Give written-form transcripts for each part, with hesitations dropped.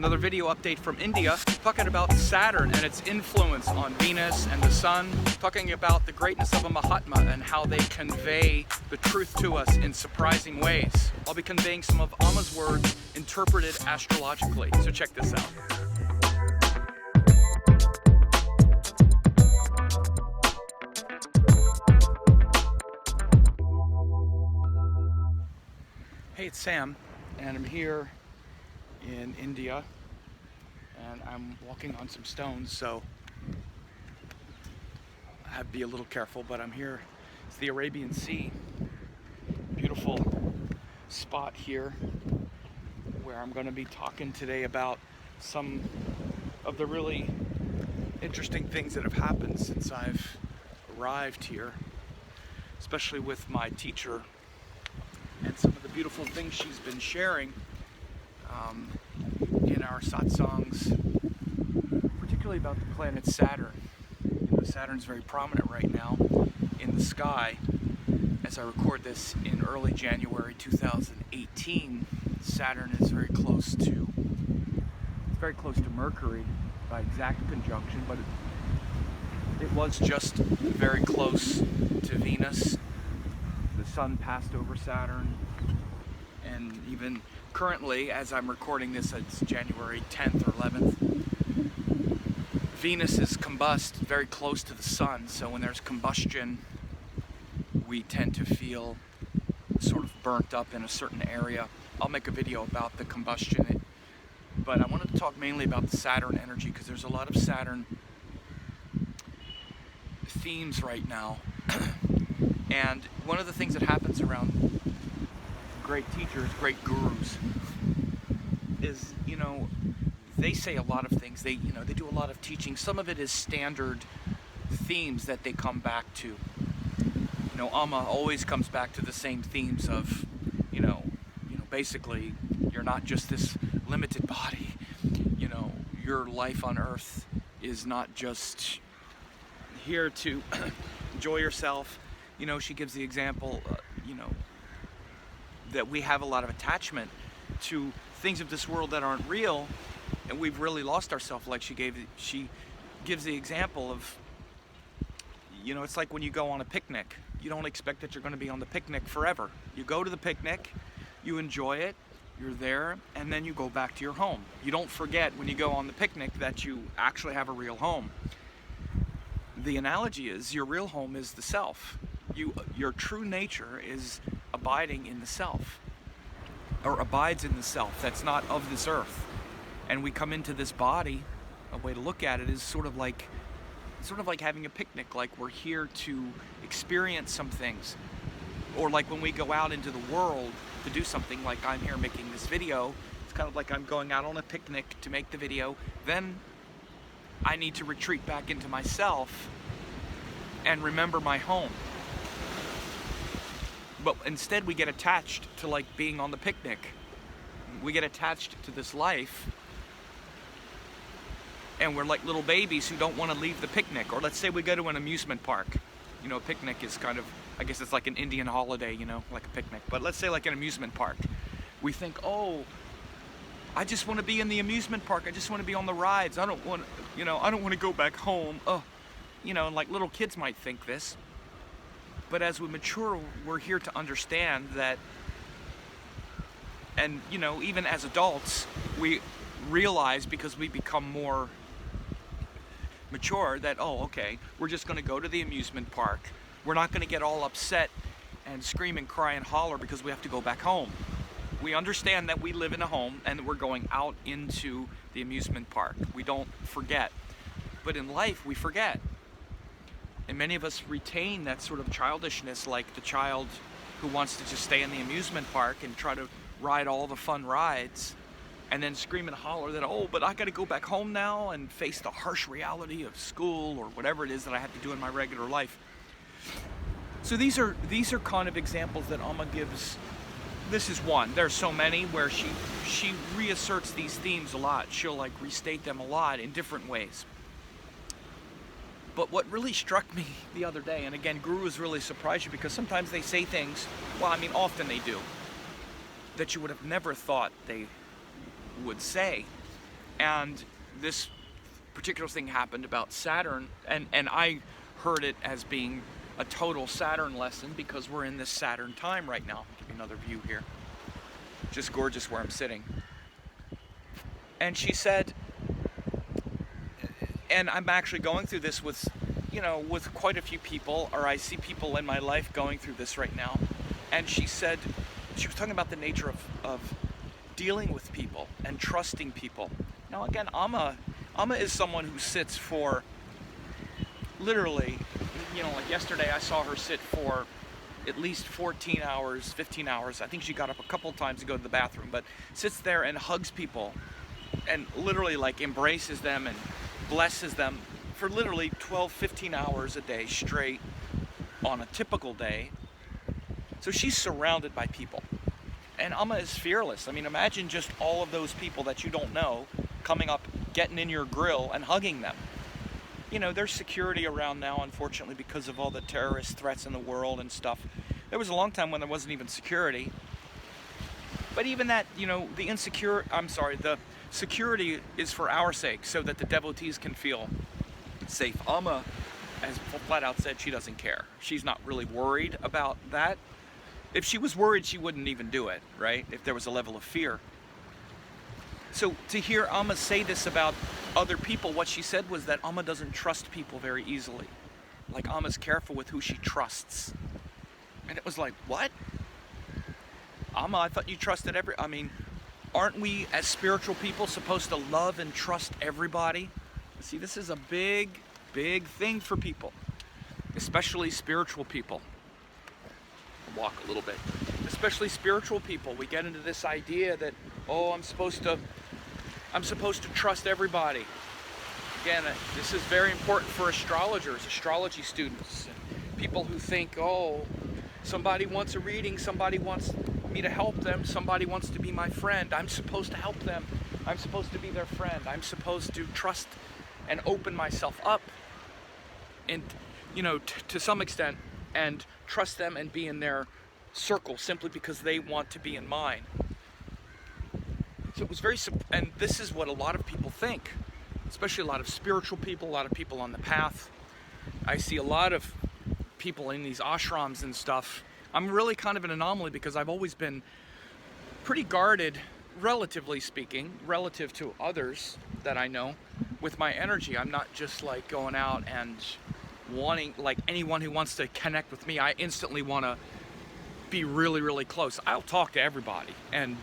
Another video update from India, talking about Saturn and its influence on Venus and the Sun, talking about the greatness of a Mahatma and how they convey the truth to us in surprising ways. I'll be conveying some of Amma's words interpreted astrologically, so check this out. Hey, it's Sam, and I'm here in India, and I'm walking on some stones, so I have to be a little careful, but I'm here. It's the Arabian Sea. Beautiful spot here where I'm going to be talking today about some of the really interesting things that have happened since I've arrived here, especially with my teacher and some of the beautiful things she's been sharing in our satsangs, particularly about the planet Saturn. You know, Saturn's very prominent right now in the sky. As I record this in early January 2018, Saturn is very close to Mercury by exact conjunction, but it was just very close to Venus. The Sun passed over Saturn, and even currently, as I'm recording this, it's January 10th or 11th, Venus is combust very close to the Sun, so when there's combustion, we tend to feel sort of burnt up in a certain area. I'll make a video about the combustion, but I wanted to talk mainly about the Saturn energy because there's a lot of Saturn themes right now. And one of the things that happens around great teachers, great gurus, is, you know, they say a lot of things. They do a lot of teaching. Some of it is standard themes that they come back to. You know, Amma always comes back to the same themes of, you know, basically, you're not just this limited body. You know, your life on Earth is not just here to enjoy yourself. You know, she gives the example, that we have a lot of attachment to things of this world that aren't real, and we've really lost ourselves. Like she gives the example of, you know, it's like when you go on a picnic. You don't expect that you're going to be on the picnic forever. You go to the picnic, you enjoy it, you're there, and then you go back to your home. You don't forget when you go on the picnic that you actually have a real home. The analogy is your real home is the self. Your true nature is abiding in the self, or abides in the self that's not of this earth. And we come into this body, a way to look at it is sort of like having a picnic, like we're here to experience some things. Or like when we go out into the world to do something, like I'm here making this video, it's kind of like I'm going out on a picnic to make the video, then I need to retreat back into myself and remember my home. But instead we get attached to like being on the picnic. We get attached to this life, and we're like little babies who don't want to leave the picnic. Or let's say we go to an amusement park. You know, a picnic is kind of, I guess it's like an Indian holiday, you know, like a picnic. But let's say like an amusement park. We think, oh, I just want to be in the amusement park. I just want to be on the rides. I don't want to go back home. Oh, you know, and like little kids might think this. But as we mature, we're here to understand that, and you know, even as adults, we realize, because we become more mature, that, oh, okay, we're just going to go to the amusement park. We're not going to get all upset and scream and cry and holler because we have to go back home. We understand that we live in a home and we're going out into the amusement park. We don't forget. But in life, we forget. And many of us retain that sort of childishness, like the child who wants to just stay in the amusement park and try to ride all the fun rides, and then scream and holler that, oh, but I got to go back home now and face the harsh reality of school or whatever it is that I have to do in my regular life. So these are kind of examples that Amma gives. This is one. There's so many where she reasserts these themes a lot. She'll like restate them a lot in different ways. But what really struck me the other day, and again, gurus really surprise you because sometimes they say things, well, I mean, often they do, that you would have never thought they would say. And this particular thing happened about Saturn, and I heard it as being a total Saturn lesson because we're in this Saturn time right now. I'll give you another view here. Just gorgeous where I'm sitting. And she said, and I'm actually going through this with, with quite a few people, or I see people in my life going through this right now. And she said, she was talking about the nature of dealing with people and trusting people. Now again, Amma is someone who sits for literally, like yesterday I saw her sit for at least 14 hours, 15 hours. I think she got up a couple times to go to the bathroom, but sits there and hugs people and literally like embraces them and blesses them for literally 12, 15 hours a day straight on a typical day. So she's surrounded by people. And Amma is fearless. I mean, imagine just all of those people that you don't know coming up, getting in your grill and hugging them. There's security around now, unfortunately, because of all the terrorist threats in the world and stuff. There was a long time when there wasn't even security. But even that, the security is for our sake, so that the devotees can feel safe. Amma has flat out said she doesn't care. She's not really worried about that. If she was worried, she wouldn't even do it, right? If there was a level of fear. So to hear Amma say this about other people, what she said was that Amma doesn't trust people very easily. Like Amma's careful with who she trusts. And it was like, what? Amma, I thought you trusted aren't we as spiritual people supposed to love and trust everybody? See, this is a big, big thing for people, especially spiritual people. I'll walk a little bit. Especially spiritual people. We get into this idea that, I'm supposed to trust everybody. Again, this is very important for astrologers, astrology students, people who think, somebody wants a reading, somebody wants me to help them, somebody wants to be my friend, I'm supposed to help them, I'm supposed to be their friend, I'm supposed to trust and open myself up and, to some extent, and trust them and be in their circle simply because they want to be in mine. So it was very simple, and this is what a lot of people think, especially a lot of spiritual people, a lot of people on the path. I see a lot of people in these ashrams and stuff. I'm really kind of an anomaly because I've always been pretty guarded, relatively speaking, relative to others that I know, with my energy. I'm not just like going out and wanting, like anyone who wants to connect with me, I instantly want to be really, really close. I'll talk to everybody and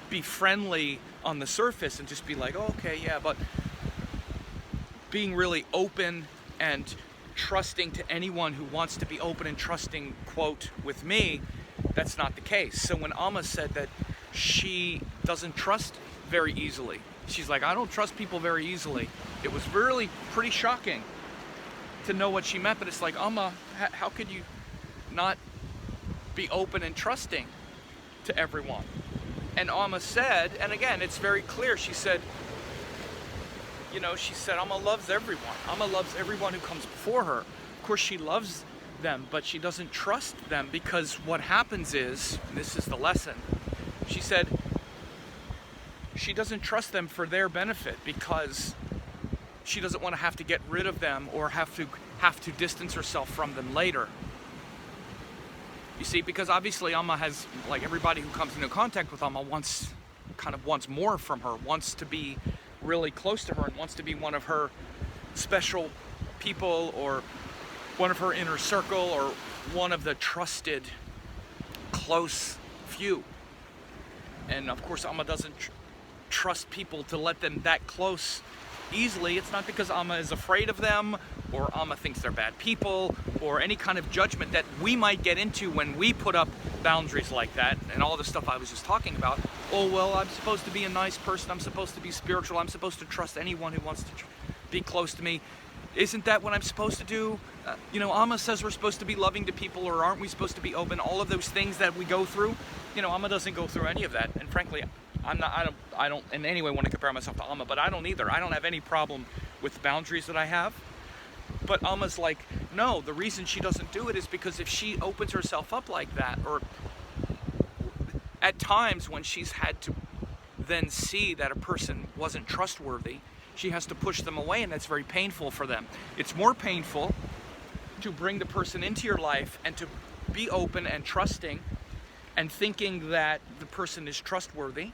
be friendly on the surface and just be like, okay, yeah, but being really open and trusting to anyone who wants to be open and trusting, quote, with me, that's not the case. So when Amma said that she doesn't trust very easily, she's like, I don't trust people very easily, it was really pretty shocking to know what she meant. But it's like, Amma, how could you not be open and trusting to everyone? And Amma said, and again, it's very clear, she said, Amma loves everyone. Amma loves everyone who comes before her. Of course, she loves them, but she doesn't trust them, because what happens is, this is the lesson, she said, she doesn't trust them for their benefit because she doesn't want to have to get rid of them or have to distance herself from them later. You see, because obviously Amma has, like everybody who comes into contact with Amma wants more from her, wants to be really close to her, and wants to be one of her special people, or one of her inner circle, or one of the trusted, close few. And of course, Amma doesn't trust people to let them that close easily. It's not because Amma is afraid of them, or Amma thinks they're bad people, or any kind of judgment that we might get into when we put up boundaries like that, and all the stuff I was just talking about. Oh, well, I'm supposed to be a nice person, I'm supposed to be spiritual, I'm supposed to trust anyone who wants to be close to me. Isn't that what I'm supposed to do? Amma says we're supposed to be loving to people, or aren't we supposed to be open? All of those things that we go through, Amma doesn't go through any of that. And frankly, I don't in any way want to compare myself to Amma, but I don't either. I don't have any problem with the boundaries that I have. But Amma's like, no, the reason she doesn't do it is because if she opens herself up like that, or at times when she's had to, then see that a person wasn't trustworthy, she has to push them away, and that's very painful for them. It's more painful to bring the person into your life and to be open and trusting and thinking that the person is trustworthy,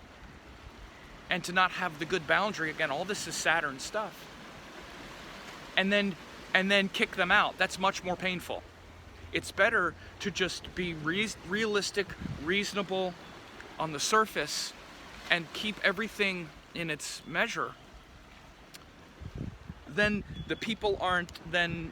and to not have the good boundary. Again, all this is Saturn stuff. And then kick them out. That's much more painful. It's better to just be realistic, reasonable on the surface, and keep everything in its measure. Then the people aren't then,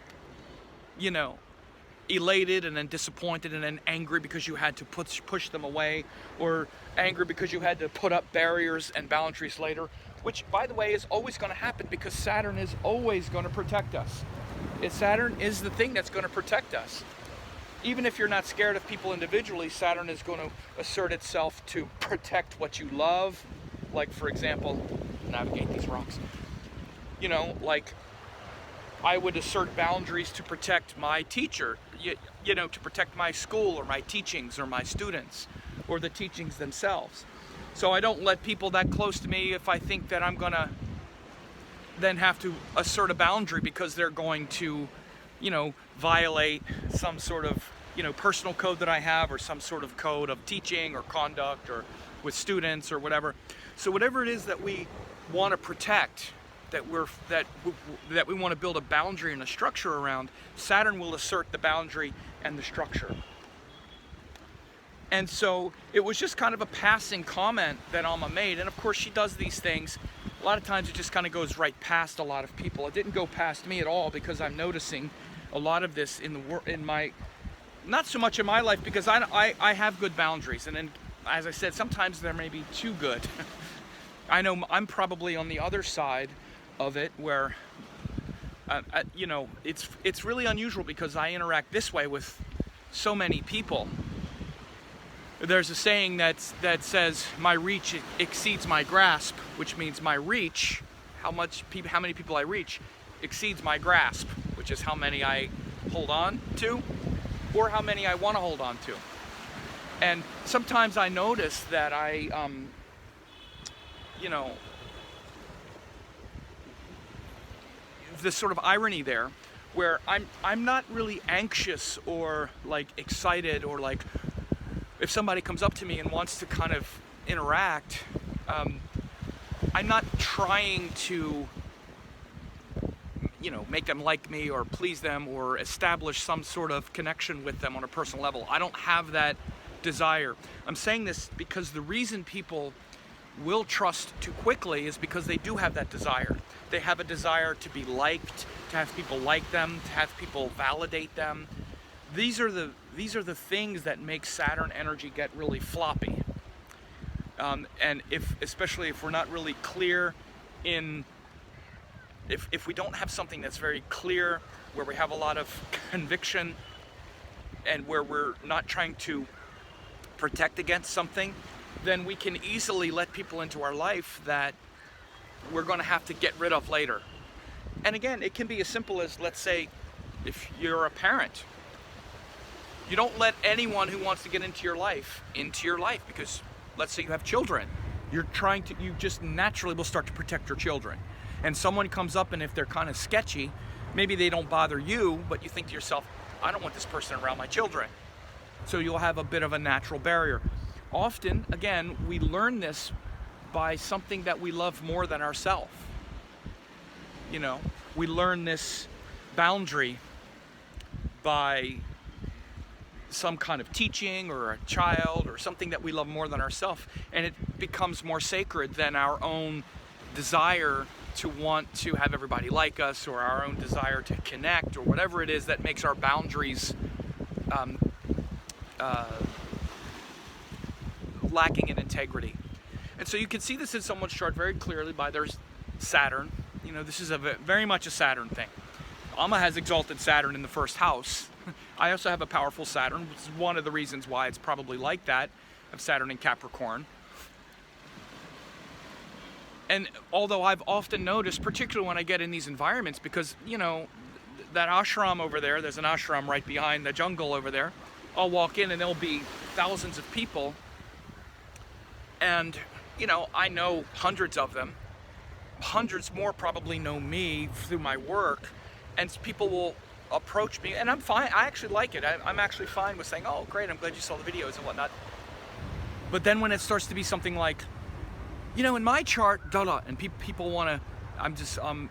elated and then disappointed and then angry because you had to push them away, or angry because you had to put up barriers and boundaries later, which, by the way, is always going to happen because Saturn is always going to protect us. Saturn is the thing that's going to protect us. Even if you're not scared of people individually, Saturn is going to assert itself to protect what you love. Like, for example, navigate these rocks. Like, I would assert boundaries to protect my teacher, to protect my school or my teachings or my students or the teachings themselves. So I don't let people that close to me if I think that I'm going to then have to assert a boundary because they're going to, violate some sort of, personal code that I have, or some sort of code of teaching or conduct or with students or whatever. So whatever it is that we want to protect, that we want to build a boundary and a structure around, Saturn will assert the boundary and the structure. And so it was just kind of a passing comment that Alma made. And of course she does these things. A lot of times it just kind of goes right past a lot of people. It didn't go past me at all, because I'm noticing a lot of this in my, not so much in my life, because I have good boundaries. And then, as I said, sometimes they're maybe too good. I know I'm probably on the other side of it, where it's really unusual because I interact this way with so many people. There's a saying that says my reach exceeds my grasp, which means my reach, how many people I reach, exceeds my grasp, which is how many I hold on to or how many I want to hold on to. And sometimes I notice that this sort of irony there, where I'm not really anxious or like excited, or like if somebody comes up to me and wants to kind of interact, I'm not trying to make them like me or please them or establish some sort of connection with them on a personal level. I don't have that desire. I'm saying this because the reason people will trust too quickly is because they do have that desire. They have a desire to be liked, to have people like them, to have people validate them. These are the things that make Saturn energy get really floppy. And especially if we're not really clear in, if we don't have something that's very clear, where we have a lot of conviction, and where we're not trying to protect against something, then we can easily let people into our life that we're going to have to get rid of later. And again, it can be as simple as, let's say, if you're a parent, you don't let anyone who wants to get into your life, because let's say you have children. You just naturally will start to protect your children. And someone comes up, and if they're kind of sketchy, maybe they don't bother you, but you think to yourself, I don't want this person around my children. So you'll have a bit of a natural barrier. Often, again, we learn this by something that we love more than ourselves. We learn this boundary by some kind of teaching or a child or something that we love more than ourselves, and it becomes more sacred than our own desire to want to have everybody like us, or our own desire to connect, or whatever it is that makes our boundaries lacking in integrity. And so you can see this in someone's chart very clearly by their Saturn. This is very much a Saturn thing. Alma has exalted Saturn in the first house. I also have a powerful Saturn, which is one of the reasons why it's probably like that, of Saturn in Capricorn. And although I've often noticed, particularly when I get in these environments, because, that ashram over there's an ashram right behind the jungle over there. I'll walk in and there'll be thousands of people. And I know hundreds of them. Hundreds more probably know me through my work, and people will approach me, and I'm fine. I actually like it. I'm actually fine with saying, "Oh, great! I'm glad you saw the videos and whatnot." But then when it starts to be something like, in my chart, and people want to,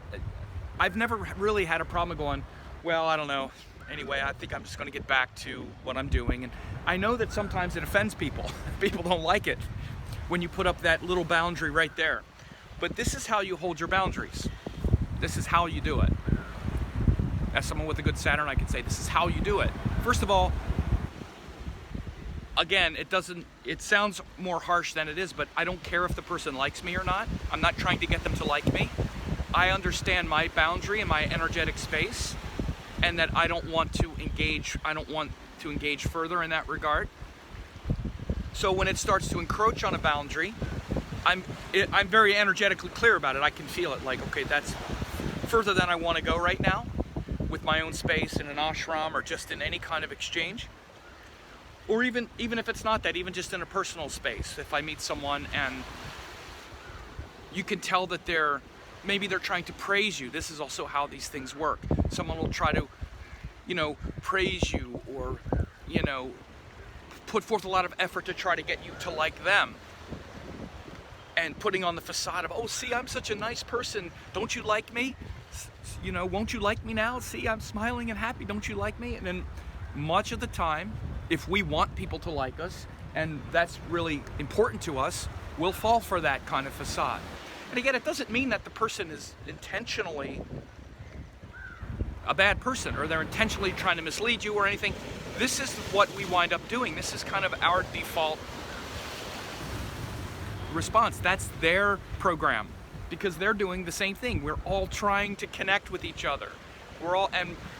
I've never really had a problem going, well, I don't know. Anyway, I think I'm just going to get back to what I'm doing. And I know that sometimes it offends people. People don't like it when you put up that little boundary right there. But this is how you hold your boundaries. This is how you do it. As someone with a good Saturn, I can say this is how you do it. First of all, again, it sounds more harsh than it is, but I don't care if the person likes me or not. I'm not trying to get them to like me. I understand my boundary and my energetic space, and that I don't want to engage further in that regard. So when it starts to encroach on a boundary, I'm very energetically clear about it. I can feel it, like, okay, that's further than I want to go right now with my own space in an ashram or just in any kind of exchange. Or even if it's not that, even just in a personal space. If I meet someone and you can tell that maybe they're trying to praise you. This is also how these things work. Someone will try to, praise you, or, put forth a lot of effort to try to get you to like them. And putting on the facade of, oh, see, I'm such a nice person. Don't you like me? Won't you like me now? See, I'm smiling and happy. Don't you like me? And then much of the time, if we want people to like us, and that's really important to us, we'll fall for that kind of facade. And again, it doesn't mean that the person is intentionally a bad person, or they're intentionally trying to mislead you or anything. This is what we wind up doing. This is kind of our default response. That's their program, because they're doing the same thing. We're all trying to connect with each other.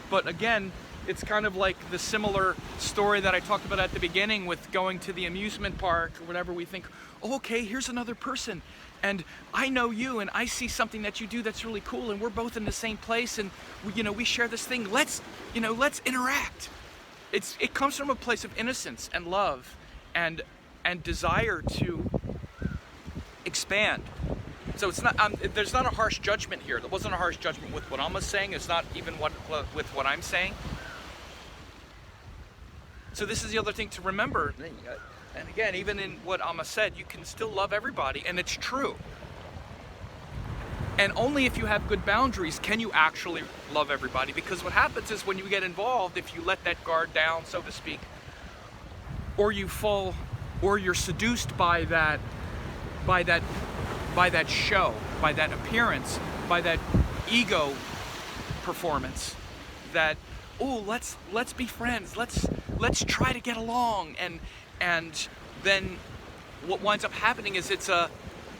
But again, it's kind of like the similar story that I talked about at the beginning with going to the amusement park or whatever. We think, oh, okay, here's another person, and I know you, and I see something that you do that's really cool, and we're both in the same place, and we share this thing. Let's interact. It comes from a place of innocence and love and desire to expand. So it's not. There's not a harsh judgment here. There wasn't a harsh judgment with what Amma's saying. It's not even with what I'm saying. So this is the other thing to remember. And again, even in what Amma said, you can still love everybody, and it's true. And only if you have good boundaries can you actually love everybody. Because what happens is when you get involved, if you let that guard down, so to speak, or you fall, or you're seduced by that show, by that appearance, by that ego performance, that, oh, let's be friends, let's try to get along, and then what winds up happening is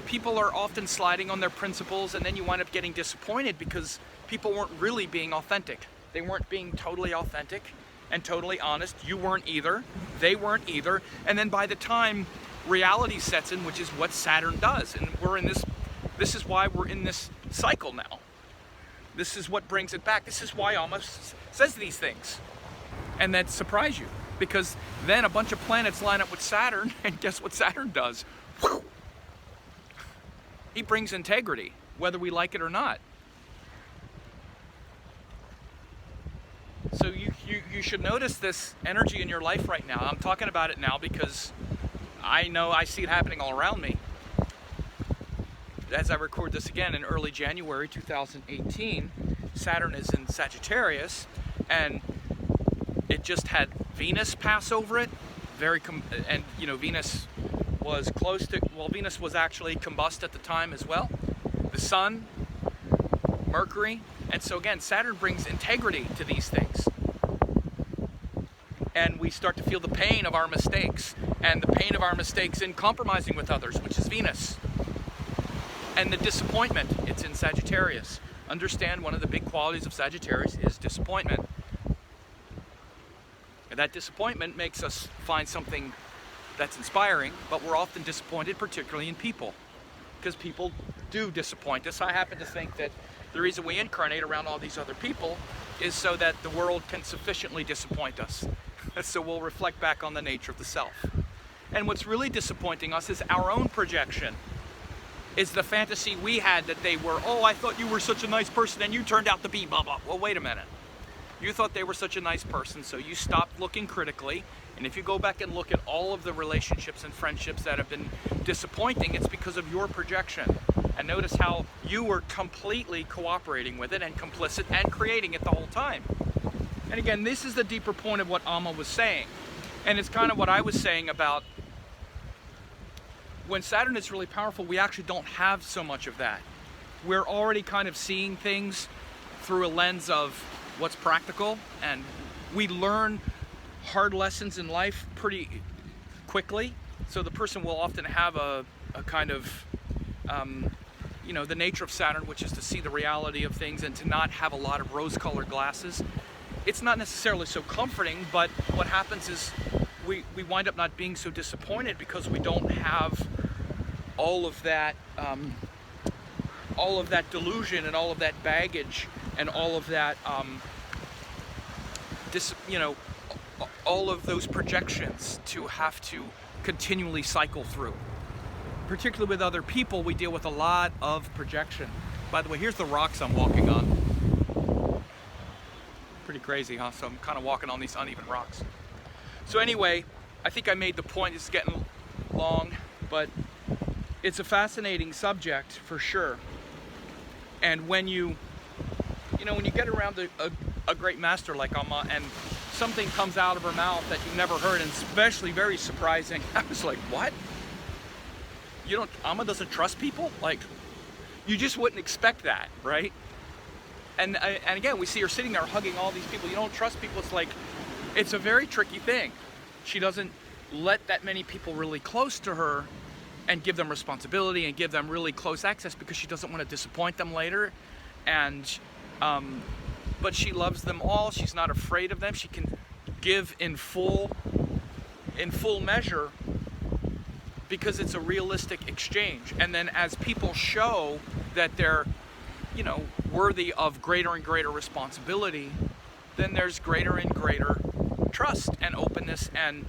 people are often sliding on their principles, and then you wind up getting disappointed because people weren't really being authentic. They weren't being totally authentic and totally honest. You weren't either. They weren't either. And then by the time reality sets in, which is what Saturn does, and this is why we're in this cycle now. This is what brings it back. This is why Amma says these things. And that surprise you, because then a bunch of planets line up with Saturn, and guess what Saturn does? Whew. He brings integrity, whether we like it or not. So you should notice this energy in your life right now. I'm talking about it now because I know I see it happening all around me. As I record this again in early January 2018, Saturn is in Sagittarius, and it just had Venus pass over it. Venus was Venus was actually combust at the time as well. The Sun, Mercury, and so again, Saturn brings integrity to these things. And we start to feel the pain of our mistakes, and the pain of our mistakes in compromising with others, which is Venus. And the disappointment, it's in Sagittarius. Understand, one of the big qualities of Sagittarius is disappointment. And that disappointment makes us find something that's inspiring, but we're often disappointed, particularly in people, because people do disappoint us. I happen to think that the reason we incarnate around all these other people is so that the world can sufficiently disappoint us. So we'll reflect back on the nature of the self. And what's really disappointing us is our own projection is the fantasy we had that they were, oh, I thought you were such a nice person and you turned out to be blah, blah. Well, wait a minute. You thought they were such a nice person, so you stopped looking critically. And if you go back and look at all of the relationships and friendships that have been disappointing, it's because of your projection. And notice how you were completely cooperating with it and complicit and creating it the whole time. And again, this is the deeper point of what Amma was saying. And it's kind of what I was saying about when Saturn is really powerful, we actually don't have so much of that. We're already kind of seeing things through a lens of what's practical, and we learn hard lessons in life pretty quickly. So the person will often have a kind of, you know, the nature of Saturn, which is to see the reality of things and to not have a lot of rose-colored glasses. It's not necessarily so comforting, but what happens is we wind up not being so disappointed because we don't have all of that delusion and all of that baggage and all of that, you know, all of those projections to have to continually cycle through. Particularly with other people, we deal with a lot of projection. By the way, here's the rocks I'm walking on. Pretty crazy, huh? So I'm kind of walking on these uneven rocks. So anyway, I think I made the point. It's getting long, but it's a fascinating subject for sure. And when you know, when you get around a great master like Amma and something comes out of her mouth that you've never heard, and especially very surprising, I was like, what? Amma doesn't trust people? Like, you just wouldn't expect that, right? And again, we see her sitting there hugging all these people. You don't trust people. It's like, it's a very tricky thing. She doesn't let that many people really close to her and give them responsibility and give them really close access because she doesn't want to disappoint them later. And but she loves them all. She's not afraid of them. She can give in full measure because it's a realistic exchange. And then as people show that they're, you know, worthy of greater and greater responsibility, then there's greater and greater trust and openness and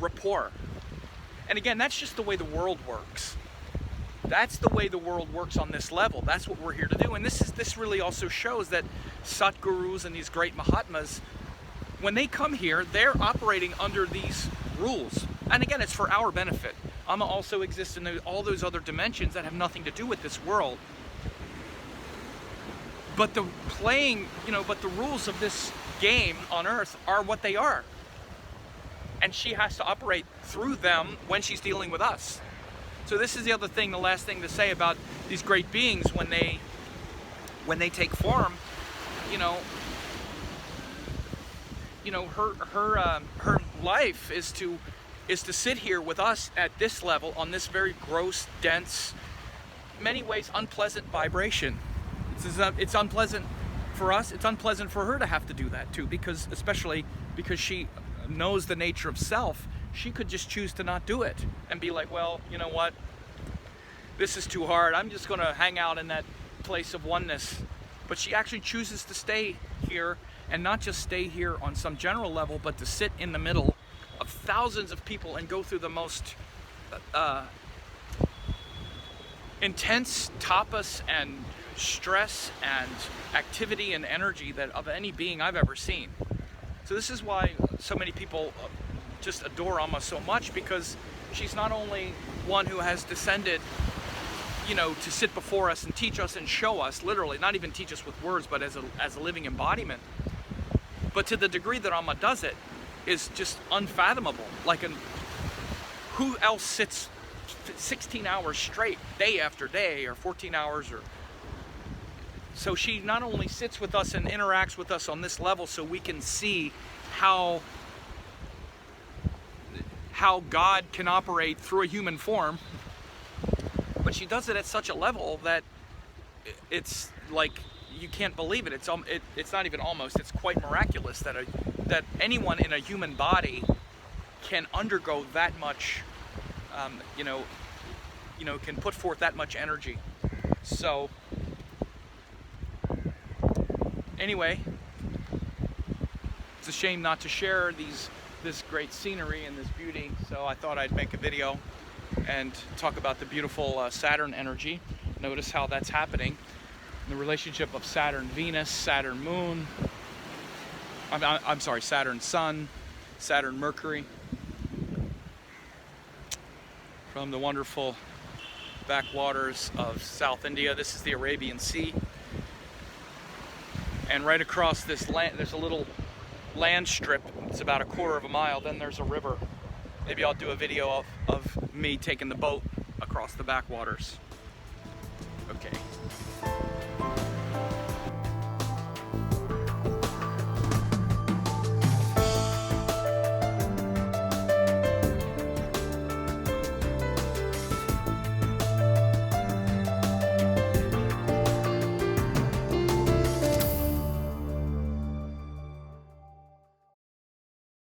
rapport. And again, that's just the way the world works. That's the way the world works on this level. That's what we're here to do. And this really also shows that Satgurus and these great Mahatmas, when they come here, they're operating under these rules. And again, it's for our benefit. Amma also exists in all those other dimensions that have nothing to do with this world. But the rules of this game on Earth are what they are. And she has to operate through them when she's dealing with us. So this is the other thing, the last thing to say about these great beings when they take form. Her life is to sit here with us at this level on this very gross, dense, many ways unpleasant vibration. It's unpleasant for us. It's unpleasant for her to have to do that too, especially because she knows the nature of self. She could just choose to not do it and be like, well, you know what? This is too hard. I'm just going to hang out in that place of oneness. But she actually chooses to stay here, and not just stay here on some general level, but to sit in the middle of thousands of people and go through the most intense tapas and stress and activity and energy of any being I've ever seen. So this is why so many people just adore Amma so much, because she's not only one who has descended, to sit before us and teach us and show us, literally, not even teach us with words, but as a living embodiment. But to the degree that Amma does it is just unfathomable. Who else sits 16 hours straight, day after day, or 14 hours, so she not only sits with us and interacts with us on this level so we can see how God can operate through a human form, but she does it at such a level that it's like you can't believe it. It's not even almost. It's quite miraculous that anyone in a human body can undergo that much, can put forth that much energy. So anyway, it's a shame not to share this great scenery and this beauty, so I thought I'd make a video. and talk about the beautiful Saturn energy. Notice how that's happening. The relationship of Saturn Venus, Saturn Moon, I'm sorry, Saturn Sun, Saturn Mercury. From the wonderful backwaters of South India. This is the Arabian Sea. And right across this land, there's a little land strip. It's about a quarter of a mile. Then there's a river. Maybe I'll do a video of me taking the boat across the backwaters. Okay.